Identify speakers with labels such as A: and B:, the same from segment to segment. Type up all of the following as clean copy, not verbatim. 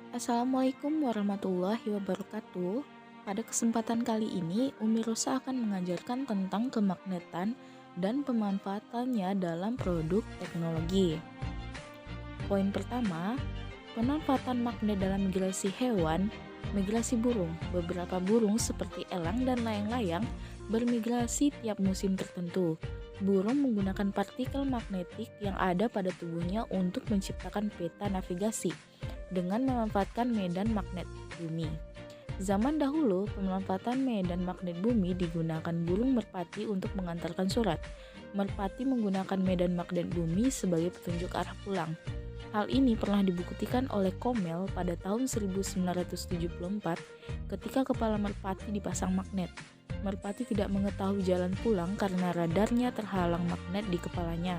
A: Assalamualaikum warahmatullahi wabarakatuh. Pada kesempatan kali ini, Umi Rosa akan mengajarkan tentang kemagnetan dan pemanfaatannya dalam produk teknologi. Poin pertama, pemanfaatan magnet dalam migrasi hewan, migrasi burung. Beberapa burung seperti elang dan layang-layang bermigrasi tiap musim tertentu. Burung menggunakan partikel magnetik yang ada pada tubuhnya untuk menciptakan peta navigasi dengan memanfaatkan medan magnet bumi. Zaman dahulu, pemanfaatan medan magnet bumi digunakan burung merpati untuk mengantarkan surat. Merpati menggunakan medan magnet bumi sebagai petunjuk arah pulang. Hal ini pernah dibuktikan oleh Komel pada tahun 1974 ketika kepala merpati dipasang magnet. Merpati tidak mengetahui jalan pulang karena radarnya terhalang magnet di kepalanya.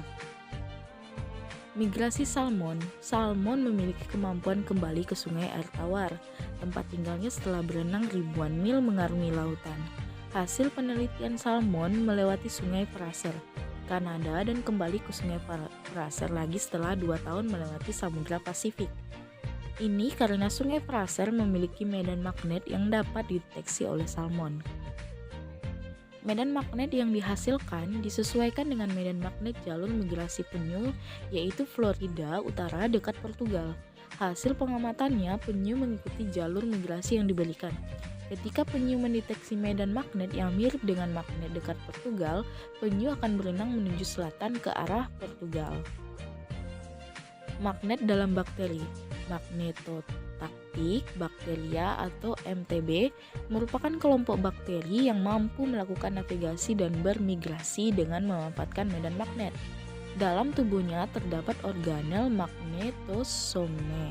A: Migrasi salmon. Salmon memiliki kemampuan kembali ke sungai air tawar, tempat tinggalnya setelah berenang ribuan mil mengarungi lautan. Hasil penelitian salmon melewati sungai Fraser, Kanada dan kembali ke sungai Fraser lagi setelah 2 tahun melewati Samudra Pasifik. Ini karena sungai Fraser memiliki medan magnet yang dapat dideteksi oleh salmon. Medan magnet yang dihasilkan disesuaikan dengan medan magnet jalur migrasi penyu, yaitu Florida Utara dekat Portugal. Hasil pengamatannya, penyu mengikuti jalur migrasi yang diberikan. Ketika penyu mendeteksi medan magnet yang mirip dengan magnet dekat Portugal, penyu akan berenang menuju selatan ke arah Portugal. Magnet dalam bakteri. Magnetotaktik bakteria atau MTB merupakan kelompok bakteri yang mampu melakukan navigasi dan bermigrasi dengan memanfaatkan medan magnet. Dalam tubuhnya terdapat organel magnetosome.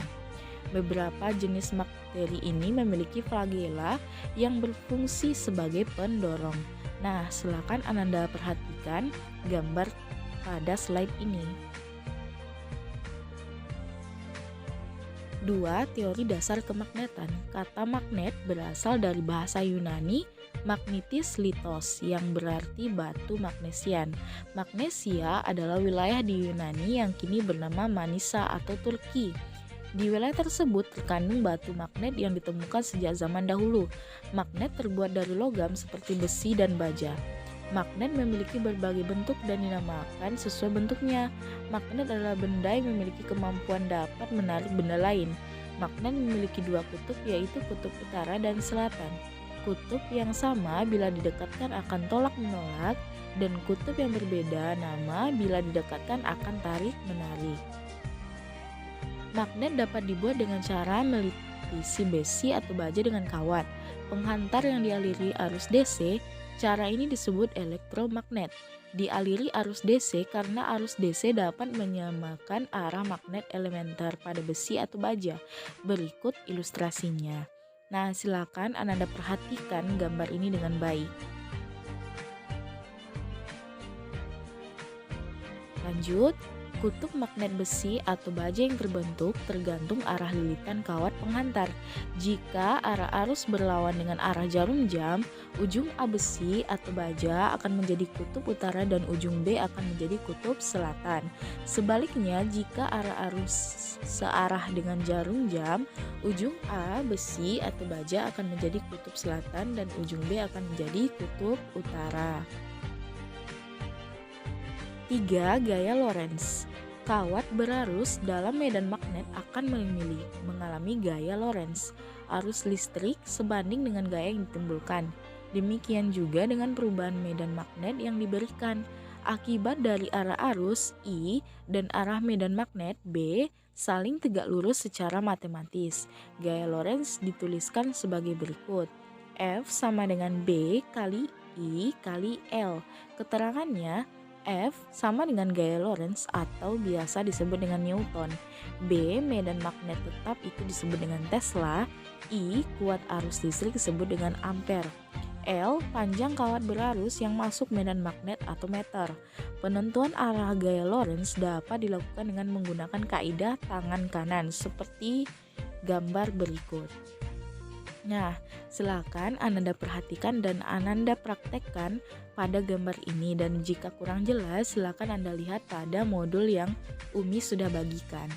A: Beberapa jenis bakteri ini memiliki flagela yang berfungsi sebagai pendorong. Nah, silakan Ananda perhatikan gambar pada slide ini. 2. Teori dasar kemagnetan. Kata magnet berasal dari bahasa Yunani magnetis litos yang berarti batu magnesian. Magnesia adalah wilayah di Yunani yang kini bernama Manisa atau Turki. Di wilayah tersebut terkandung batu magnet yang ditemukan sejak zaman dahulu. Magnet terbuat dari logam seperti besi dan baja. Magnet memiliki berbagai bentuk dan dinamakan sesuai bentuknya. Magnet adalah benda yang memiliki kemampuan dapat menarik benda lain. Magnet memiliki 2 kutub, yaitu kutub utara dan selatan. Kutub yang sama bila didekatkan akan tolak menolak, dan kutub yang berbeda nama bila didekatkan akan tarik menarik. Magnet dapat dibuat dengan cara melipisi besi atau baja dengan kawat penghantar yang dialiri arus DC. Cara ini disebut elektromagnet. Dialiri arus DC karena arus DC dapat menyamakan arah magnet elementer pada besi atau baja. Berikut ilustrasinya. Nah, silakan Anda perhatikan gambar ini dengan baik. Lanjut. Kutub magnet besi atau baja yang terbentuk tergantung arah lilitan kawat penghantar. Jika arah arus berlawan dengan arah jarum jam, ujung A besi atau baja akan menjadi kutub utara dan ujung B akan menjadi kutub selatan. Sebaliknya, jika arah arus searah dengan jarum jam, ujung A besi atau baja akan menjadi kutub selatan dan ujung B akan menjadi kutub utara. 3. Gaya Lorentz. Kawat berarus dalam medan magnet akan mengalami gaya Lorentz. Arus listrik sebanding dengan gaya yang ditimbulkan. Demikian juga dengan perubahan medan magnet yang diberikan. Akibat dari arah arus I dan arah medan magnet B saling tegak lurus secara matematis. Gaya Lorentz dituliskan sebagai berikut. F sama dengan B kali I kali L. Keterangannya, F sama dengan gaya Lorentz atau biasa disebut dengan Newton. B, medan magnet tetap itu disebut dengan Tesla. I, kuat arus listrik disebut dengan ampere. L, panjang kawat berarus yang masuk medan magnet atau meter. Penentuan arah gaya Lorentz dapat dilakukan dengan menggunakan kaidah tangan kanan seperti gambar berikut. Nah, silakan Ananda perhatikan dan Ananda praktekkan pada gambar ini, dan jika kurang jelas silakan Anda lihat pada modul yang Umi sudah bagikan.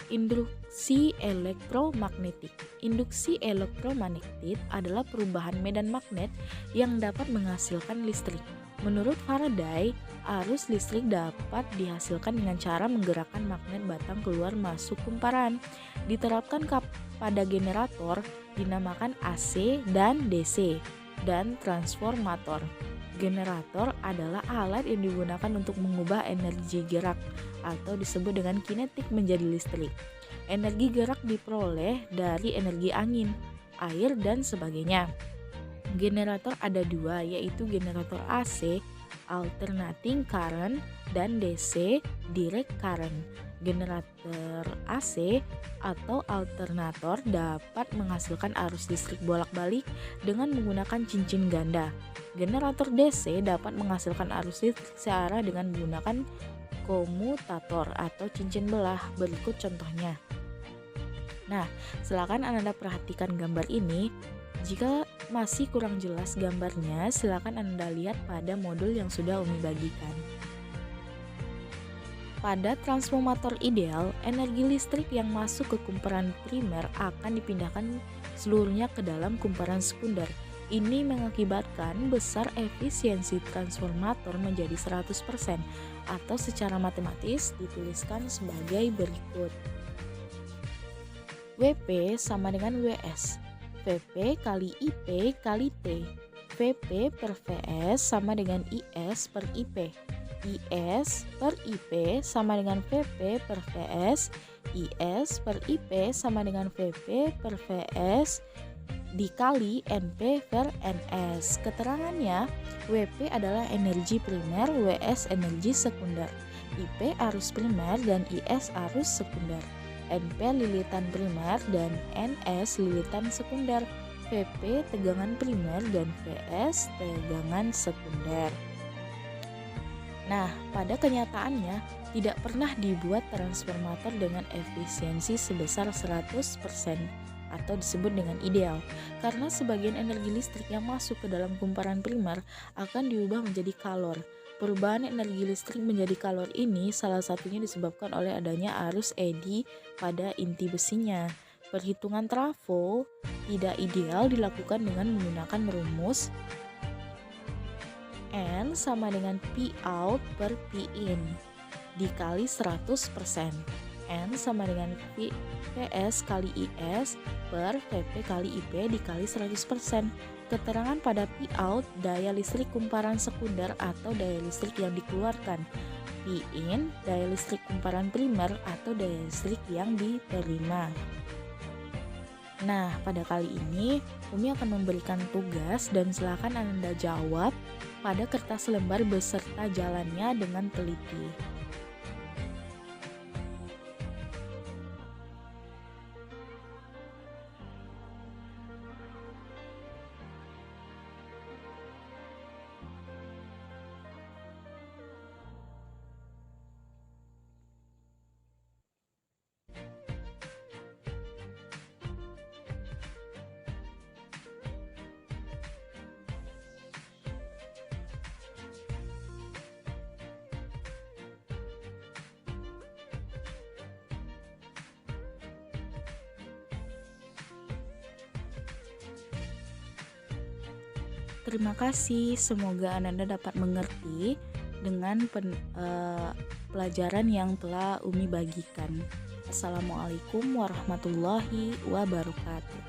A: Induksi elektromagnetik. Induksi elektromagnetik adalah perubahan medan magnet yang dapat menghasilkan listrik. Menurut Faraday, arus listrik dapat dihasilkan dengan cara menggerakkan magnet batang keluar masuk kumparan. Diterapkan pada generator dinamakan AC dan DC dan transformator. Generator adalah alat yang digunakan untuk mengubah energi gerak atau disebut dengan kinetik menjadi listrik. Energi gerak diperoleh dari energi angin, air, dan sebagainya. Generator ada dua, yaitu generator AC, alternating current, dan DC, direct current. Generator AC atau alternator dapat menghasilkan arus listrik bolak-balik dengan menggunakan cincin ganda. Generator DC dapat menghasilkan arus listrik searah dengan menggunakan komutator atau cincin belah. Berikut contohnya. Nah, silakan Anda perhatikan gambar ini. Jika masih kurang jelas gambarnya, silakan Anda lihat pada modul yang sudah Umi bagikan. Pada transformator ideal, energi listrik yang masuk ke kumparan primer akan dipindahkan seluruhnya ke dalam kumparan sekunder. Ini mengakibatkan besar efisiensi transformator menjadi 100%, atau secara matematis dituliskan sebagai berikut. WP sama dengan WS. VP kali IP kali T. VP per VS sama dengan IS per IP. IS per IP sama dengan VP per VS. IS per IP sama dengan VP per VS dikali NP per NS. Keterangannya, WP adalah energi primer, WS energi sekunder. IP arus primer dan IS arus sekunder. NP lilitan primer dan NS lilitan sekunder. VP tegangan primer dan VS tegangan sekunder. Nah, pada kenyataannya tidak pernah dibuat transformator dengan efisiensi sebesar 100% atau disebut dengan ideal, karena sebagian energi listrik yang masuk ke dalam kumparan primer akan diubah menjadi kalor. Perubahan energi listrik menjadi kalor ini salah satunya disebabkan oleh adanya arus eddy pada inti besinya. Perhitungan trafo tidak ideal dilakukan dengan menggunakan rumus N sama dengan P out per P in dikali 100%. N sama dengan PS kali IS per VP kali IP dikali 100%. Keterangan pada P out, daya listrik kumparan sekunder atau daya listrik yang dikeluarkan. P in, daya listrik kumparan primer atau daya listrik yang diterima. Nah, pada kali ini Umi akan memberikan tugas dan silakan Anda jawab pada kertas lembar beserta jalannya dengan teliti. Terima kasih, semoga Anda dapat mengerti dengan pelajaran yang telah Umi bagikan. Assalamualaikum warahmatullahi wabarakatuh.